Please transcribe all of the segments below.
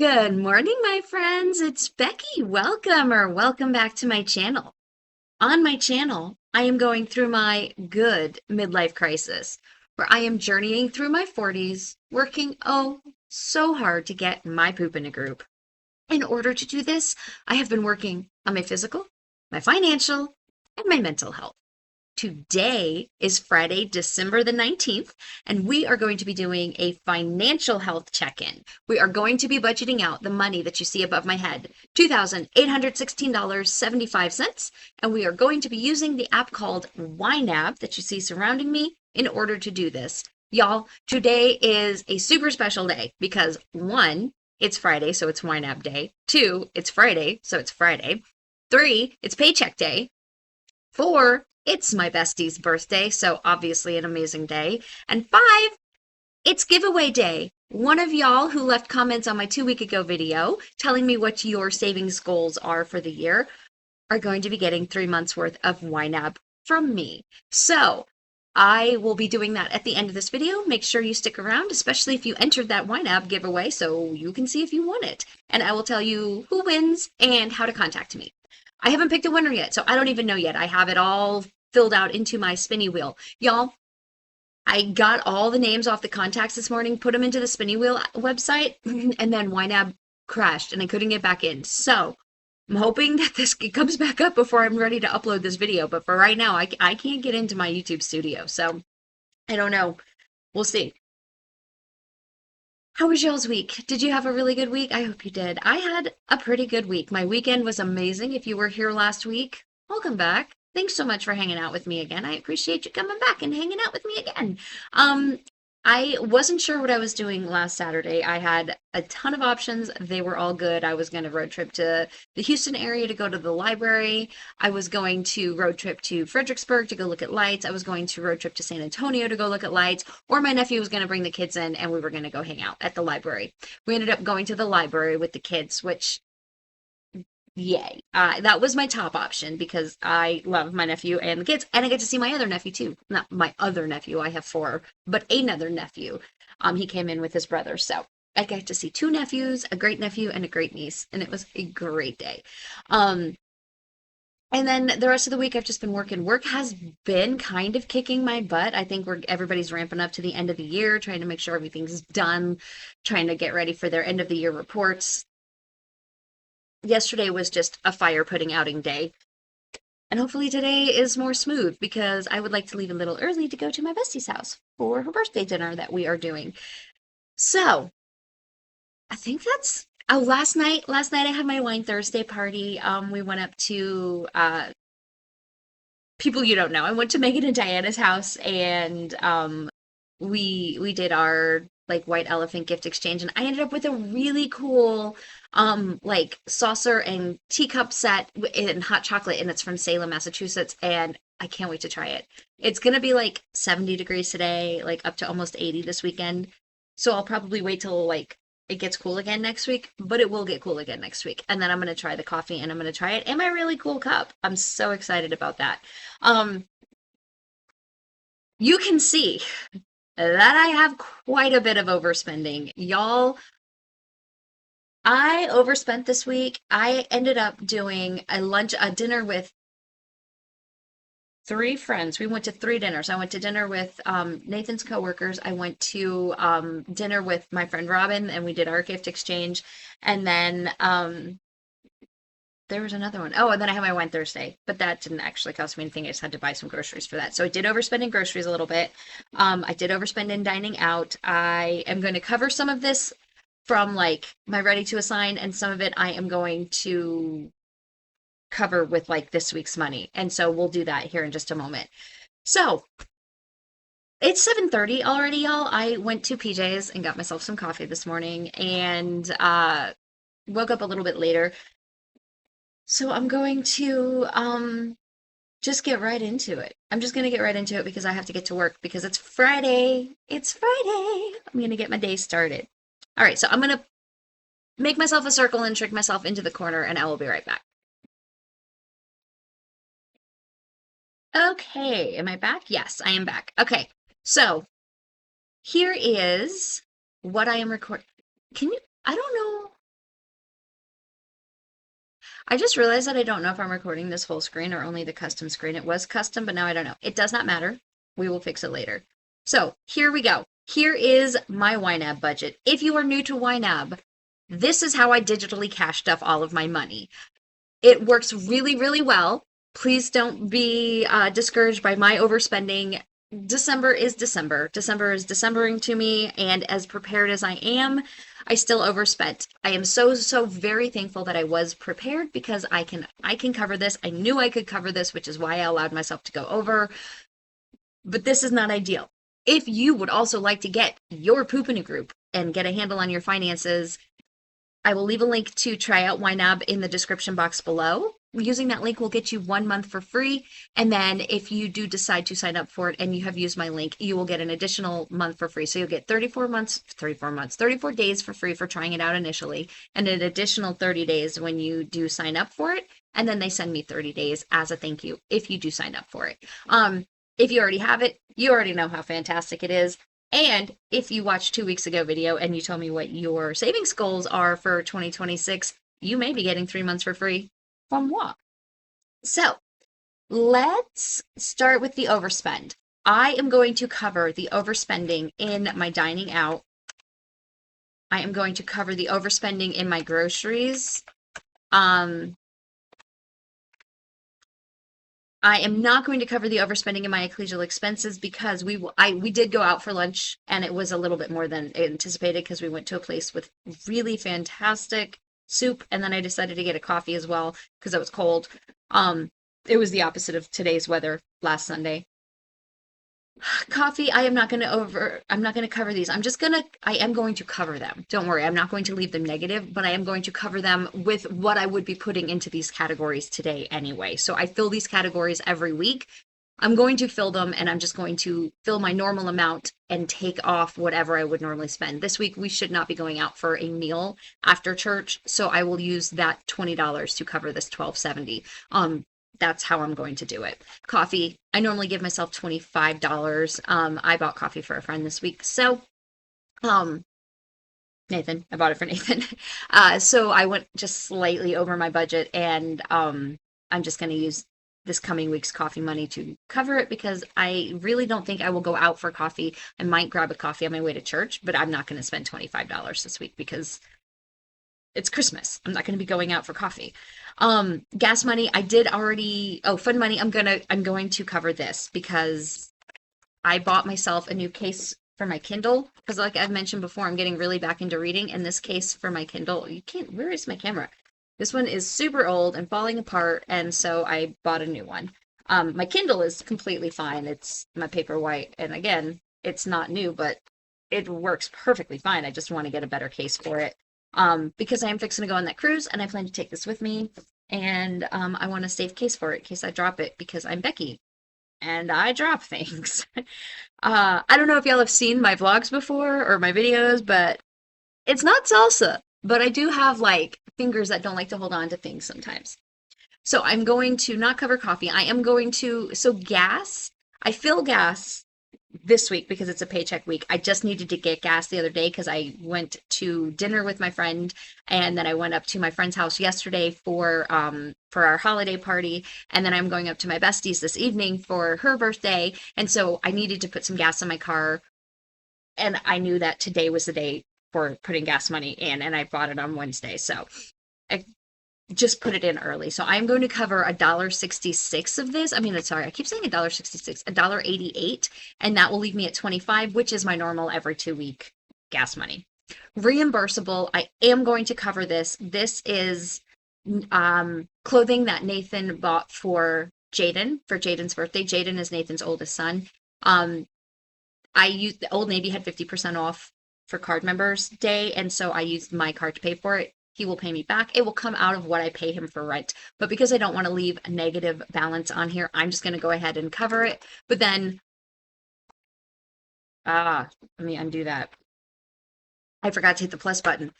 Good morning, my friends. It's Becky. Welcome back to my channel. On my channel, I am going through my good midlife crisis, where I am journeying through my 40s, working so hard to get my poop in a group. In order to do this, I have been working on my physical, my financial, and my mental health. Today is Friday, December the 19th, and we are going to be doing a financial health check-in. We are going to be budgeting out the money that you see above my head, $2,816.75, and we are going to be using the app called YNAB that you see surrounding me in order to do this. Y'all, today is a super special day because one, it's Friday, so it's YNAB day. Two, it's Friday, so it's Friday. Three, it's paycheck day. Four, it's my bestie's birthday, so obviously an amazing day. And five, it's giveaway day. One of y'all who left comments on my 2 week ago video telling me what your savings goals are for the year are going to be getting 3 months worth of YNAB from me. So I will be doing that at the end of this video. Make sure you stick around, especially if you entered that YNAB giveaway so you can see if you won it. And I will tell you who wins and how to contact me. I haven't picked a winner yet, so I don't even know yet. I have it all filled out into my spinny wheel. Y'all, I got all the names off the contacts this morning, put them into the spinny wheel website, and then YNAB crashed and I couldn't get back in. So I'm hoping that this comes back up before I'm ready to upload this video. But for right now, I can't get into my YouTube studio. So I don't know. We'll see. How was y'all's week? Did you have a really good week? I hope you did. I had a pretty good week. My weekend was amazing. If you were here last week, welcome back. Thanks so much for hanging out with me again. I appreciate you coming back and hanging out with me again. Um, I wasn't sure what I was doing last Saturday. I had a ton of options. They were all good. I was going to road trip to the Houston area to go to the library. I was going to road trip to Fredericksburg to go look at lights. I was going to road trip to San Antonio to go look at lights. Or my nephew was going to bring the kids in and we were going to go hang out at the library. We ended up going to the library with the kids, which yay. That was my top option because I love my nephew and the kids, and I get to see my other nephew too. Not my other nephew, I have four, but another nephew. He came in with his brother, so I got to see two nephews, a great nephew and a great niece, and it was a great day. Um, and then the rest of the week, I've just been working. Work has been kind of kicking my butt. I think everybody's ramping up to the end of the year, trying to make sure everything's done, trying to get ready for their end of the year reports. Yesterday was just a fire putting outing day. And hopefully today is more smooth because I would like to leave a little early to go to my bestie's house for her birthday dinner that we are doing. So I think that's last night I had my wine Thursday party. We went up to people you don't know. I went to Megan and Diana's house and we did our like white elephant gift exchange and I ended up with a really cool like saucer and teacup set in hot chocolate and it's from Salem, Massachusetts and I can't wait to try it. It's gonna be like 70 degrees today, like up to almost 80 this weekend. So I'll probably wait till like it gets cool again next week, but it will get cool again next week. And then I'm gonna try the coffee and I'm gonna try it in my really cool cup. I'm so excited about that. Um, you can see that I have quite a bit of overspending. Y'all, I overspent this week. I ended up doing a dinner with three friends. We went to three dinners. I went to dinner with Nathan's coworkers. I went to dinner with my friend Robin, and we did our gift exchange. And then there was another one. Oh, and then I had my wine Thursday, but that didn't actually cost me anything. I just had to buy some groceries for that. So I did overspend in groceries a little bit. I did overspend in dining out. I am going to cover some of this from like my ready to assign, and some of it I am going to cover with like this week's money. And so we'll do that here in just a moment. So it's 7:30 already, y'all. I went to PJ's and got myself some coffee this morning and woke up a little bit later. So I'm going to just get right into it. I'm just going to get right into it because I have to get to work because it's Friday. It's Friday. I'm going to get my day started. All right, so I'm going to make myself a circle and trick myself into the corner and I will be right back. Okay, am I back? Yes, I am back. Okay, so here is what I am recording. Can you, I don't know. I just realized that I don't know if I'm recording this full screen or only the custom screen. It was custom, but now I don't know. It does not matter. We will fix it later. So here we go. Here is my YNAB budget. If you are new to YNAB, this is how I digitally cash stuff all of my money. It works really, really well. Please don't be discouraged by my overspending. December is December. December is Decembering to me, and as prepared as I am, I still overspent. I am so very thankful that I was prepared because I can cover this. I knew I could cover this, which is why I allowed myself to go over. But this is not ideal. If you would also like to get your poop in a group and get a handle on your finances, I will leave a link to try out YNAB in the description box below. Using that link will get you 1 month for free. And then if you do decide to sign up for it and you have used my link, you will get an additional month for free. So you'll get 34 days for free for trying it out initially, and an additional 30 days when you do sign up for it. And then they send me 30 days as a thank you if you do sign up for it. If you already have it, you already know how fantastic it is. And if you watched 2 weeks ago video and you told me what your savings goals are for 2026, you may be getting 3 months for free from moi. So let's start with the overspend. I am going to cover the overspending in my dining out. I am going to cover the overspending in my groceries. I am not going to cover the overspending in my ecclesial expenses because we did go out for lunch and it was a little bit more than anticipated because we went to a place with really fantastic soup, and then I decided to get a coffee as well because it was cold. It was the opposite of today's weather last Sunday. Coffee, I'm not going to cover these. I am going to cover them. Don't worry, I'm not going to leave them negative, but I am going to cover them with what I would be putting into these categories today anyway. So I fill these categories every week. I'm going to fill them, and I'm just going to fill my normal amount and take off whatever I would normally spend. This week, we should not be going out for a meal after church, so I will use that $20 to cover this $12.70. That's how I'm going to do it. Coffee, I normally give myself $25. I bought coffee for a friend this week. So, Nathan, I bought it for Nathan. So I went just slightly over my budget, and I'm just going to use this coming week's coffee money to cover it because I really don't think I will go out for coffee. I might grab a coffee on my way to church, but I'm not going to spend $25 this week because it's Christmas. I'm not going to be going out for coffee. Gas money, fun money, I'm going to cover this because I bought myself a new case for my Kindle because like I've mentioned before, I'm getting really back into reading, and this case for my Kindle, where is my camera? This one is super old and falling apart, and so I bought a new one. My Kindle is completely fine. It's my Paperwhite, and again, it's not new, but it works perfectly fine. I just want to get a better case for it. Because I am fixing to go on that cruise and I plan to take this with me, and I want a safe case for it in case I drop it because I'm Becky and I drop things. I don't know if y'all have seen my vlogs before or my videos, but it's not salsa, but I do have like fingers that don't like to hold on to things sometimes. So I'm going to not cover coffee. Gas, I fill gas this week because it's a paycheck week. I just needed to get gas the other day because I went to dinner with my friend, and then I went up to my friend's house yesterday for our holiday party, and then I'm going up to my bestie's this evening for her birthday, and so I needed to put some gas in my car, and I knew that today was the day for putting gas money in, and I bought it on Wednesday, so I just put it in early. So I'm going to cover $1.66 of this. I keep saying $1.66, $1.88, and that will leave me at 25, which is my normal every 2-week gas money. Reimbursable, I am going to cover this. This is clothing that Nathan bought for Jaden's birthday. Jaden is Nathan's oldest son. I used the Old Navy had 50% off for card members day, and so I used my card to pay for it. He will pay me back. It will come out of what I pay him for rent. But because I don't want to leave a negative balance on here, I'm just going to go ahead and cover it. But then, let me undo that. I forgot to hit the plus button.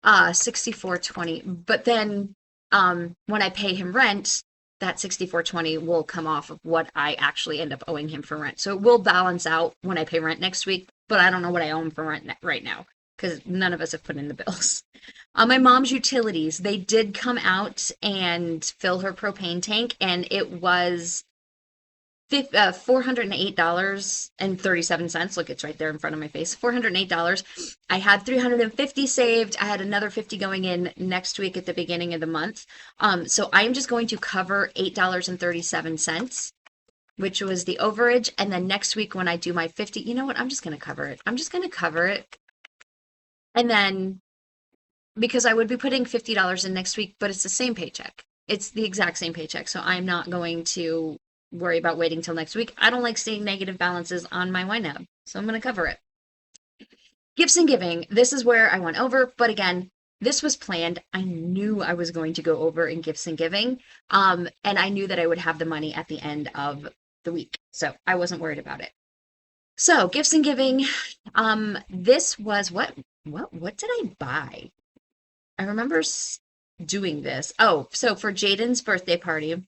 $64.20. But then when I pay him rent, that $64.20 will come off of what I actually end up owing him for rent. So it will balance out when I pay rent next week, but I don't know what I owe him for rent right now because none of us have put in the bills. On my mom's utilities, they did come out and fill her propane tank, and it was $408.37. Look, it's right there in front of my face. $408. I had 350 saved. I had another 50 going in next week at the beginning of the month. So I'm just going to cover $8.37, which was the overage. And then next week when I do my 50, you know what? I'm just going to cover it. I'm just going to cover it. And then because I would be putting $50 in next week, but it's the same paycheck. It's the exact same paycheck. So I'm not going to worry about waiting till next week. I don't like seeing negative balances on my YNAB, so I'm going to cover it. Gifts and giving. This is where I went over, but again, this was planned. I knew I was going to go over in gifts and giving, and I knew that I would have the money at the end of the week, so I wasn't worried about it. So gifts and giving. This was what did I buy? I remember doing this. Oh, so for Jaden's birthday party,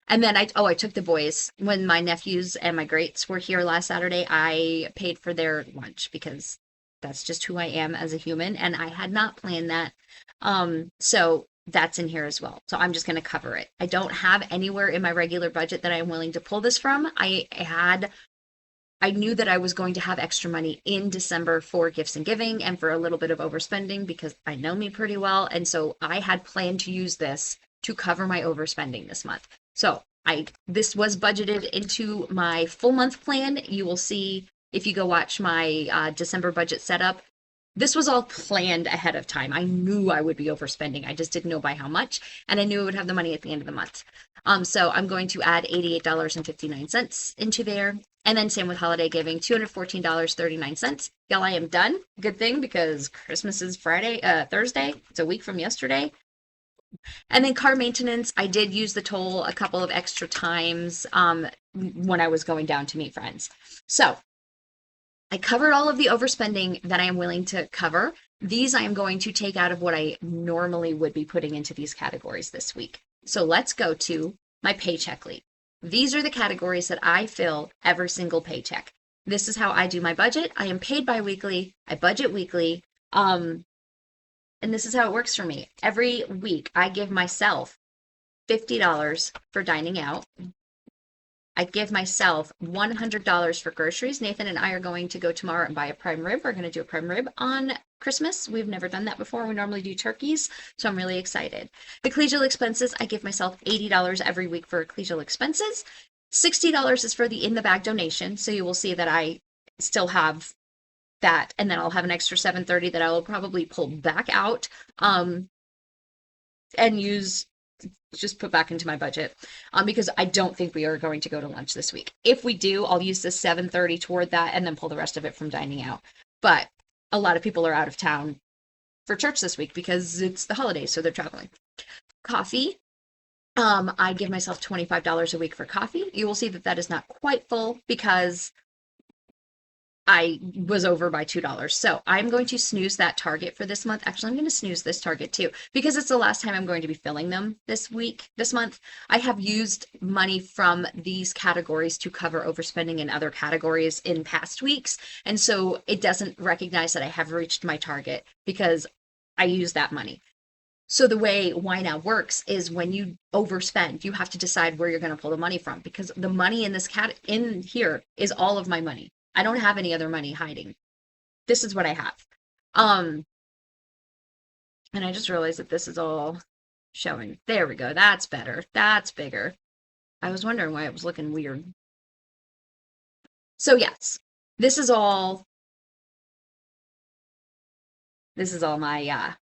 and then I took the boys when my nephews and my greats were here last Saturday. I paid for their lunch because that's just who I am as a human, and I had not planned that. So that's in here as well. So I'm just going to cover it. I don't have anywhere in my regular budget that I'm willing to pull this from. I knew that I was going to have extra money in December for gifts and giving and for a little bit of overspending because I know me pretty well. And so I had planned to use this to cover my overspending this month. So this was budgeted into my full month plan. You will see if you go watch my December budget setup. This was all planned ahead of time. I knew I would be overspending. I just didn't know by how much, and I knew I would have the money at the end of the month. So I'm going to add $88.59 into there. And then same with holiday giving, $214.39. Y'all, I am done. Good thing because Christmas is Thursday. It's a week from yesterday. And then car maintenance, I did use the toll a couple of extra times when I was going down to meet friends. So I covered all of the overspending that I am willing to cover. These I am going to take out of what I normally would be putting into these categories this week. So let's go to my paycheck lead. These are the categories that I fill every single paycheck. This is how I do my budget. I am paid bi-weekly. I budget weekly. And this is how it works for me. Every week, I give myself $50 for dining out. I give myself $100 for groceries. Nathan and I are going to go tomorrow and buy a prime rib. We're going to do a prime rib on Christmas. We've never done that before. We normally do turkeys, so I'm really excited. The collegial expenses, I give myself $80 every week for collegial expenses. $60 is for the in the bag donation, so you will see that I still have that, and then I'll have an extra $730 that I will probably pull back out and just put back into my budget because I don't think we are going to go to lunch this week. If we do, I'll use this $730 toward that and then pull the rest of it from dining out. But a lot of people are out of town for church this week because it's the holidays, so they're traveling. Coffee. I give myself $25 a week for coffee. You will see that that is not quite full because I was over by $2. So I'm going to snooze that target for this month. Actually, I'm going to snooze this target too, because it's the last time I'm going to be filling them this month. I have used money from these categories to cover overspending in other categories in past weeks. And so it doesn't recognize that I have reached my target because I use that money. So the way YNAB works is when you overspend, you have to decide where you're going to pull the money from, because the money in this in here is all of my money. I don't have any other money hiding. This is what I have. And I just realized that this is all showing. There we go. That's better. That's bigger. I was wondering why it was looking weird. So yes, this is all my,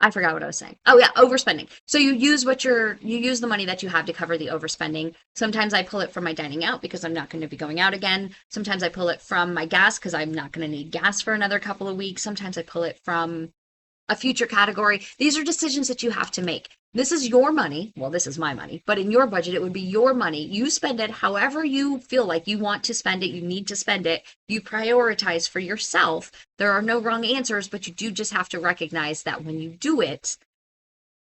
I forgot what I was saying. Oh yeah, overspending. So you use the money that you have to cover the overspending. Sometimes I pull it from my dining out because I'm not going to be going out again. Sometimes I pull it from my gas because I'm not going to need gas for another couple of weeks. Sometimes I pull it from a future category. These are decisions that you have to make. This is your money. Well, this is my money, but in your budget, it would be your money. You spend it however you feel like you want to spend it. You need to spend it. You prioritize for yourself. There are no wrong answers, but you do just have to recognize that when you do it,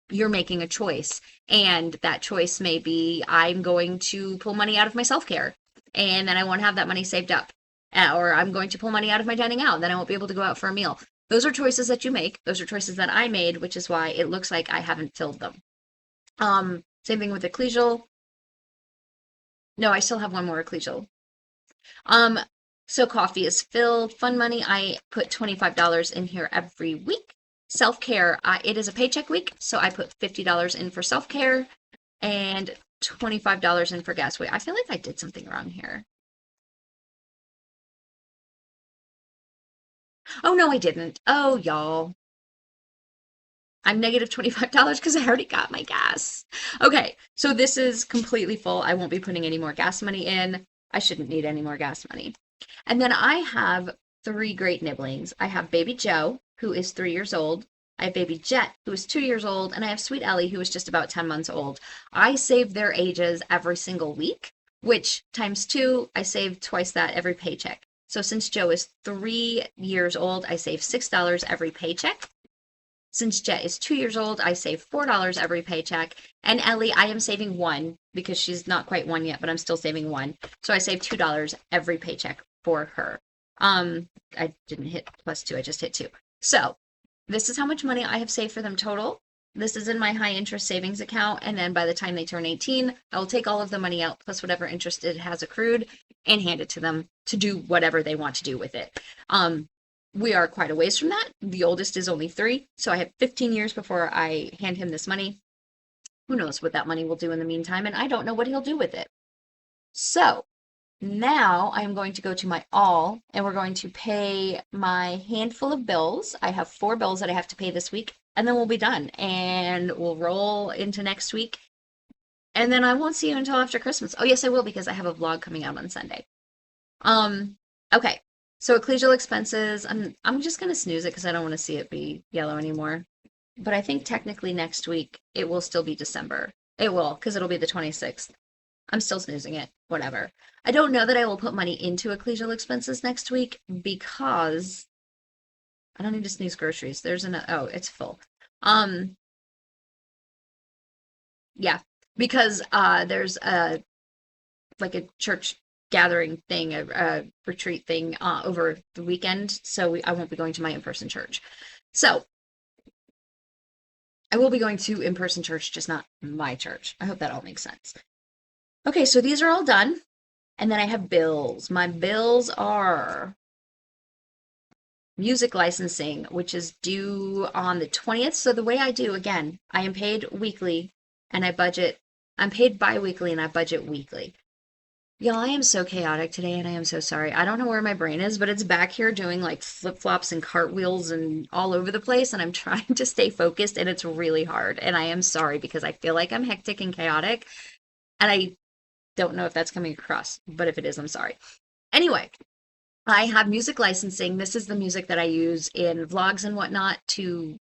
you're making a choice. And that choice may be, I'm going to pull money out of my self-care, and then I won't have that money saved up. or I'm going to pull money out of my dining out, and then I won't be able to go out for a meal. Those are choices that you make. Those are choices that I made, which is why it looks like I haven't filled them. Same thing with ecclesial. No, I still have one more ecclesial. Um, so coffee is filled. Fun money, I put $25 in here every week. Self-care, it is a paycheck week, so I put $50 in for self-care and $25 in for gas. Wait, I feel like I did something wrong here. Oh, no, I didn't. Oh, y'all. I'm negative $25 because I already got my gas. Okay, so this is completely full. I won't be putting any more gas money in. I shouldn't need any more gas money. And then I have three great nibblings. I have baby Joe, who is 3 years old. I have baby Jet, who is 2 years old. And I have sweet Ellie, who is just about 10 months old. I save their ages every single week, which times two, I save twice that every paycheck. So since Joe is 3 years old, I save $6 every paycheck. Since Jet is 2 years old, I save $4 every paycheck. And Ellie, I am saving one because she's not quite one yet, but I'm still saving one. So I save $2 every paycheck for her. I didn't hit +2, I just hit 2. So this is how much money I have saved for them total. This is in my high interest savings account. And then by the time they turn 18, I will take all of the money out plus whatever interest it has accrued and hand it to them to do whatever they want to do with it. We are quite a ways from that. The oldest is only 3, so I have 15 years before I hand him this money. Who knows what that money will do in the meantime, and I don't know what he'll do with it. So now I'm going to go to my all, and we're going to pay my handful of bills. I have 4 bills that I have to pay this week, and then we'll be done, and we'll roll into next week. And then I won't see you until after Christmas. Oh, yes, I will, because I have a vlog coming out on Sunday. Okay. So ecclesial expenses, I'm just gonna snooze it because I don't want to see it be yellow anymore. But I think technically next week it will still be December. It will, because it'll be the 26th. I'm still snoozing it. Whatever. I don't know that I will put money into ecclesial expenses next week because I don't need to snooze groceries. There's oh, it's full. Yeah, because there's like a church gathering thing, a retreat thing over the weekend. So I won't be going to my in-person church. So I will be going to in-person church, just not my church. I hope that all makes sense. Okay, so these are all done. And then I have bills. My bills are music licensing, which is due on the 20th. So the way I do, again, I am paid weekly and I budget. I'm paid bi-weekly and I budget weekly. Y'all, I am so chaotic today and I am so sorry. I don't know where my brain is, but it's back here doing like flip-flops and cartwheels and all over the place, and I'm trying to stay focused and it's really hard. And I am sorry because I feel like I'm hectic and chaotic, and I don't know if that's coming across, but if it is, I'm sorry. Anyway, I have music licensing. This is the music that I use in vlogs and whatnot to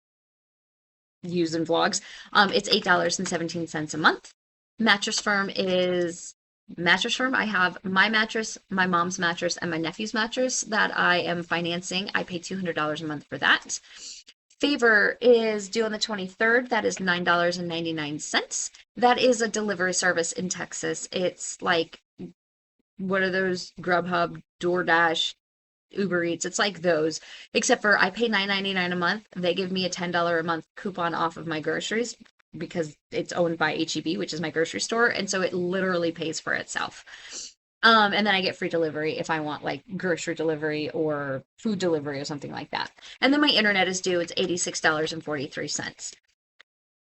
use in vlogs. It's $8.17 a month. Mattress Firm is Mattress Firm. I have my mattress, my mom's mattress, and my nephew's mattress that I am financing. I pay $200 a month for that. Favor is due on the 23rd. That is $9.99. That is a delivery service in Texas. It's like, what are those? Grubhub, DoorDash, Uber Eats. It's like those, except for I pay $9.99 a month. They give me a $10 a month coupon off of my groceries because it's owned by HEB, which is my grocery store, and so it literally pays for itself. And then I get free delivery if I want like grocery delivery or food delivery or something like that. And then my internet is due. It's $86.43.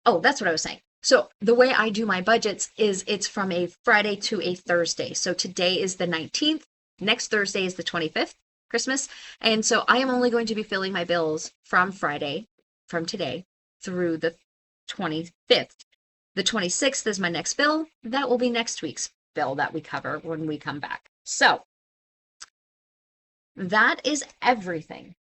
Oh, that's what I was saying. So the way I do my budgets is it's from a Friday to a Thursday. So today is the 19th. Next Thursday is the 25th, Christmas. And so I am only going to be filling my bills from Friday, from today, through the 25th. The 26th is my next bill. That will be next week's bill that we cover when we come back. So that is everything.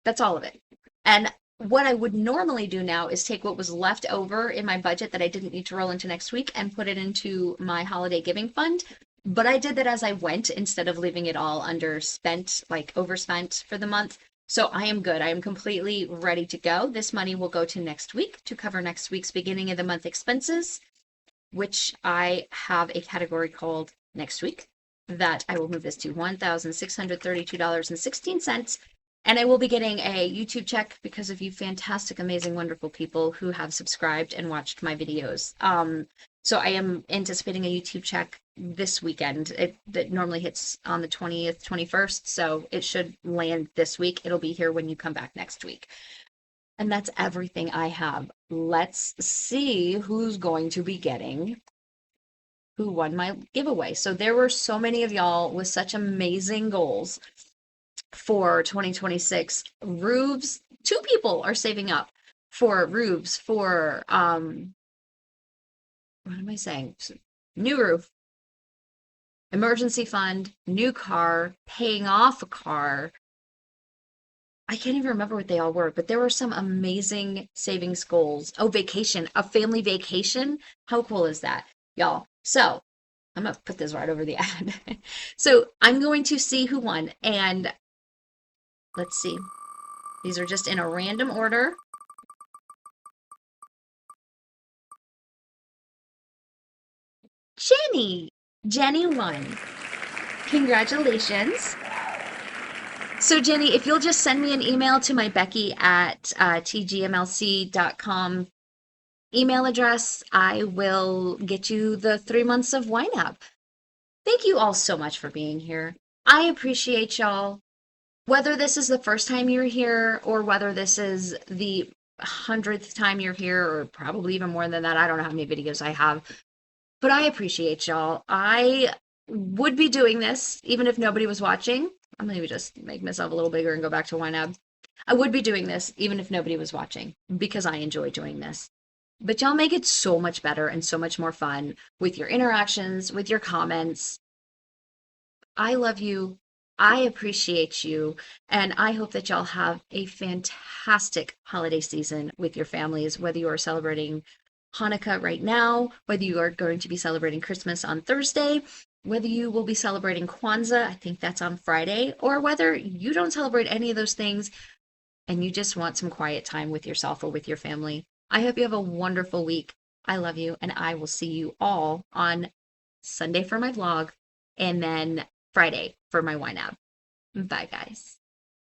That's all of it. And what I would normally do now is take what was left over in my budget that I didn't need to roll into next week and put it into my holiday giving fund. But I did that as I went instead of leaving it all underspent, like overspent for the month. So I am good. I am completely ready to go. This money will go to next week to cover next week's beginning of the month expenses, which I have a category called next week. that I will move this to $1,632.16. And I will be getting a YouTube check because of you fantastic, amazing, wonderful people who have subscribed and watched my videos. So I am anticipating a YouTube check this weekend. That normally hits on the 20th, 21st, so it should land this week. It'll be here when you come back next week. And that's everything I have. Let's see who's going to be getting who won my giveaway. So there were so many of y'all with such amazing goals for 2026. Roofs, two people are saving up for roofs for what am I saying? New roof, emergency fund, new car, paying off a car. I can't even remember what they all were, but there were some amazing savings goals. Oh, vacation, a family vacation. How cool is that, y'all? So I'm gonna put this right over the ad. So I'm going to see who won, and let's see. These are just in a random order. Jenny. Jenny won. Congratulations. So Jenny, if you'll just send me an email to my Becky at tgmlc.com email address, I will get you the 3 months of YNAB. Thank you all so much for being here. I appreciate y'all. Whether this is the first time you're here or whether this is the 100th time you're here, or probably even more than that, I don't know how many videos I have, but I appreciate y'all. I would be doing this even if nobody was watching. I'm gonna just make myself a little bigger and go back to YNAB. I would be doing this even if nobody was watching because I enjoy doing this. But y'all make it so much better and so much more fun with your interactions, with your comments. I love you. I appreciate you. And I hope that y'all have a fantastic holiday season with your families, whether you are celebrating Hanukkah right now, whether you are going to be celebrating Christmas on Thursday, whether you will be celebrating Kwanzaa, I think that's on Friday, or whether you don't celebrate any of those things and you just want some quiet time with yourself or with your family. I hope you have a wonderful week. I love you, and I will see you all on Sunday for my vlog and then Friday for my YNAB. Bye, guys.